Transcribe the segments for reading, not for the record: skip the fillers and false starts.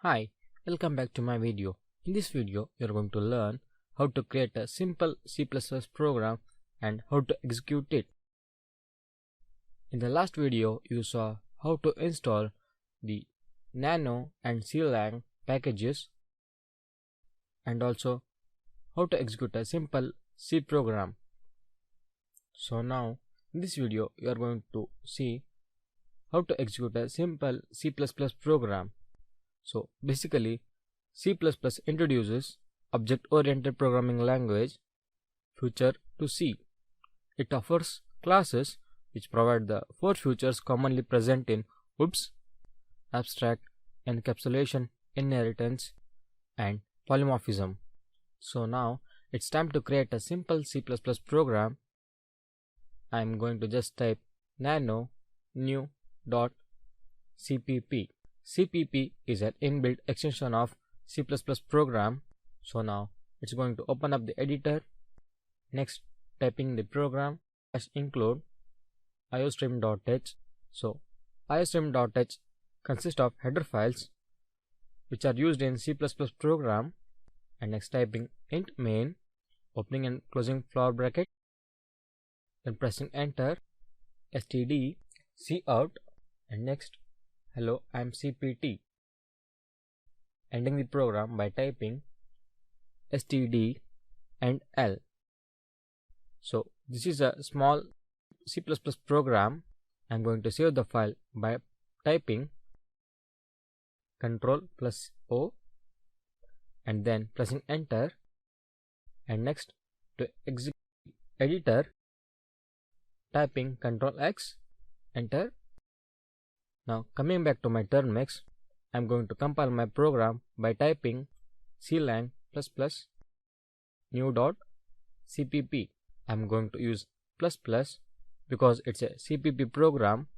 Hi, welcome back to my video. In this video, you are going to learn how to create a simple C++ program and how to execute it. In the last video, you saw how to install the Nano and CLang packages and also how to execute a simple C program. So now, in this video, you are going to see how to execute a simple C++ program. So basically, C++ introduces object-oriented programming language feature to C. It offers classes which provide the four features commonly present in OOPs: abstract, encapsulation, inheritance, and polymorphism. So now it's time to create a simple C++ program. I am going to just type nano new.cpp. CPP is an inbuilt extension of C++ program. So now it's going to open up the editor. Next, typing the program /include iostream.h. So iostream.h consists of header files which are used in C++ program. And next, typing int main, opening and closing flower bracket, then pressing enter, std cout, and next hello I am CPT, ending the program by typing std and l. So this is a small C++ program. I am going to save the file by typing Ctrl+O and then pressing enter, and next to exit editor, typing Ctrl+X, enter. Now coming back to my turmex, I am going to compile my program by typing clang new.cpp. I am going to use ++ because it's a CPP program.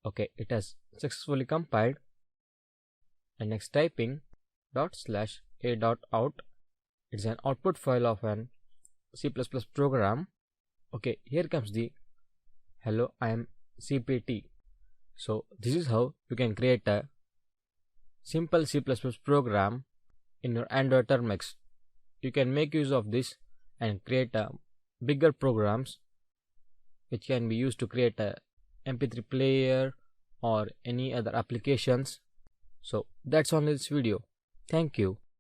Okay, it has successfully compiled. And next, typing ./a.out. It's an output file of an C++ program. Okay, here comes the hello I am CPT. So this is how you can create a simple C++ program in your Android turmex. You can make use of this and create bigger programs which can be used to create a MP3 player or any other applications. So that's all in this video. Thank you.